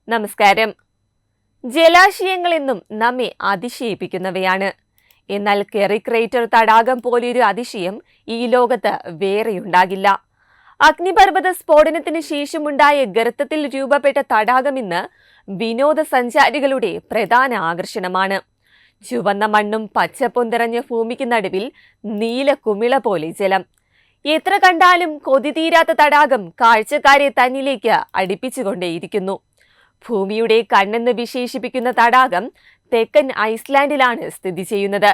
നമസ്കാരം. ജലാശയങ്ങൾ എന്നും നമ്മെ അതിശയിപ്പിക്കുന്നവയാണ്. എന്നാൽ കെറി ക്രേറ്റർ തടാകം പോലെയൊരു അതിശയം ഈ ലോകത്ത് വേറെയുണ്ടാകില്ല. അഗ്നിപർവ്വത സ്ഫോടനത്തിന് ശേഷമുണ്ടായ ഗർത്തത്തിൽ രൂപപ്പെട്ട തടാകം ഇന്ന് വിനോദസഞ്ചാരികളുടെ പ്രധാന ആകർഷണമാണ്. ചുവന്ന മണ്ണും പച്ചപ്പും നിറഞ്ഞ ഭൂമിക്ക് നടുവിൽ നീല കുമിള പോലെ ജലം. എത്ര കണ്ടാലും കൊതി തീരാത്ത തടാകം കാഴ്ചക്കാരെ തന്നിലേക്ക് അടുപ്പിച്ചുകൊണ്ടേയിരിക്കുന്നു. ഭൂമിയുടെ കണ്ണെന്ന് വിശേഷിപ്പിക്കുന്ന തടാകം തെക്കൻ ഐസ്ലാൻഡിലാണ് സ്ഥിതി ചെയ്യുന്നത്.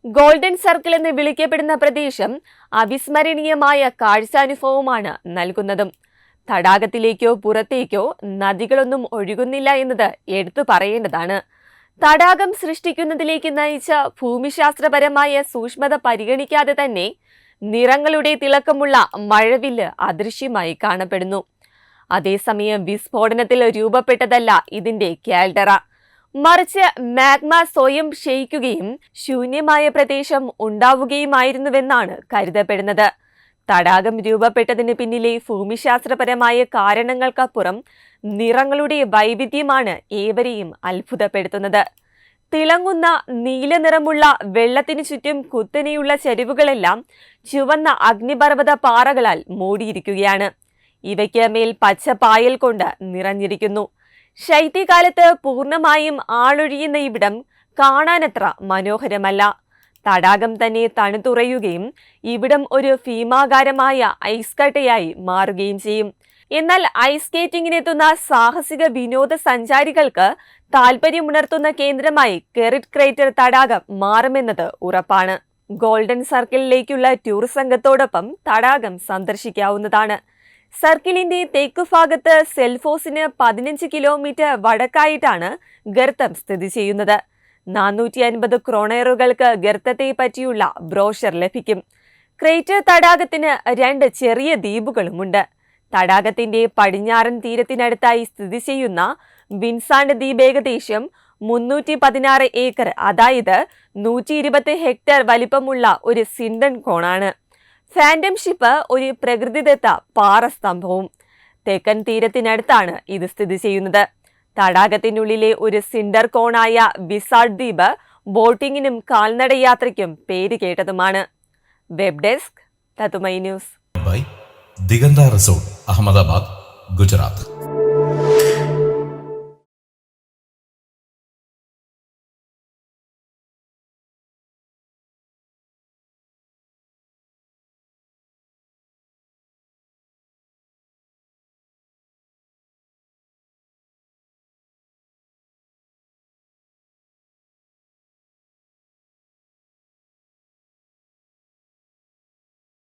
ഗോൾഡൻ സർക്കിൾ എന്ന് വിളിക്കപ്പെടുന്ന പ്രദേശം അവിസ്മരണീയമായ കാഴ്ചാനുഭവമാണ് നൽകുന്നതും. തടാകത്തിലേക്കോ പുറത്തേക്കോ നദികളൊന്നും ഒഴുകുന്നില്ല എന്നത് എടുത്തു പറയേണ്ടതാണ്. തടാകം സൃഷ്ടിക്കുന്നതിലേക്ക് നയിച്ച ഭൂമിശാസ്ത്രപരമായ സൂക്ഷ്മത പരിഗണിക്കാതെ തന്നെ നിറങ്ങളുടെ തിളക്കമുള്ള മഴവില്ല് അദൃശ്യമായി കാണപ്പെടുന്നു. അതേസമയം വിസ്ഫോടനത്തിൽ രൂപപ്പെട്ടതല്ല ഇതിന്റെ കാൽഡറ, മറിച്ച് മാഗ്മ സ്വയം ക്ഷയിക്കുകയും ശൂന്യമായ പ്രദേശം ഉണ്ടാവുകയുമായിരുന്നുവെന്നാണ് കരുതപ്പെടുന്നത്. തടാകം രൂപപ്പെട്ടതിന് പിന്നിലെ ഭൂമിശാസ്ത്രപരമായ കാരണങ്ങൾക്കപ്പുറം നിറങ്ങളുടെ വൈവിധ്യമാണ് ഏവരെയും അത്ഭുതപ്പെടുത്തുന്നത്. തിളങ്ങുന്ന നീല നിറമുള്ള വെള്ളത്തിനു ചുറ്റും കുത്തനെയുള്ള ചരിവുകളെല്ലാം ചുവന്ന അഗ്നിപർവ്വത പാറകളാൽ മൂടിയിരിക്കുകയാണ്. ഇവയ്ക്ക് മേൽ പച്ച പായൽ കൊണ്ട് നിറഞ്ഞിരിക്കുന്നു. ശൈത്യകാലത്ത് പൂർണ്ണമായും ആളൊഴിയുന്ന ഇവിടം കാണാനത്ര മനോഹരമല്ല. തടാകം തന്നെ തണുത്തുറയുകയും ഇവിടം ഒരു ഭീമാകാരമായ ഐസ് കട്ടയായി മാറുകയും ചെയ്യും. എന്നാൽ ഐസ് സ്കേറ്റിംഗിനെത്തുന്ന സാഹസിക വിനോദസഞ്ചാരികൾക്ക് താൽപര്യമുണർത്തുന്ന കേന്ദ്രമായി കെറി ക്രേറ്റർ തടാകം മാറുമെന്നത് ഉറപ്പാണ്. ഗോൾഡൻ സർക്കിളിലേക്കുള്ള ടൂർ സംഘത്തോടൊപ്പം തടാകം സന്ദർശിക്കാവുന്നതാണ്. സർക്കിളിന്റെ തെക്കുഭാഗത്ത് സെൽഫോസിന് 15 കിലോമീറ്റർ വടക്കായിട്ടാണ് ഗർത്തം സ്ഥിതി ചെയ്യുന്നത്. 450 ക്രോണറുകൾക്ക് ഗർത്തത്തെ പറ്റിയുള്ള ബ്രോഷർ ലഭിക്കും. ക്രേറ്റർ തടാകത്തിന് 2 ചെറിയ ദ്വീപുകളുമുണ്ട്. തടാകത്തിന്റെ പടിഞ്ഞാറൻ തീരത്തിനടുത്തായി സ്ഥിതി ചെയ്യുന്ന വിൻസാണ്ട് ദ്വീപ് ഏകദേശം 316 ഏക്കർ, അതായത് 120 ഹെക്ടർ വലിപ്പമുള്ള ഒരു സിൻഡൻ കോണാണ്. ഫാൻഡം ഷിപ്പ് ഒരു പ്രകൃതിദത്ത പാറസ്തംഭവും. തെക്കൻ തീരത്തിനടുത്താണ് ഇത് സ്ഥിതി ചെയ്യുന്നത്. തടാകത്തിനുള്ളിലെ ഒരു സിൻഡർ കോണായ വിസാർഡ് ദ്വീപ് ബോട്ടിങ്ങിനും കാൽനടയാത്രയ്ക്കും പേര് കേട്ടതുമാണ്. വെബ് ഡെസ്ക് തത്തുമൈ ന്യൂസ്. ദിഗന്ത റിസോർട്ട്, അഹമ്മദാബാദ്, ഗുജറാത്ത്.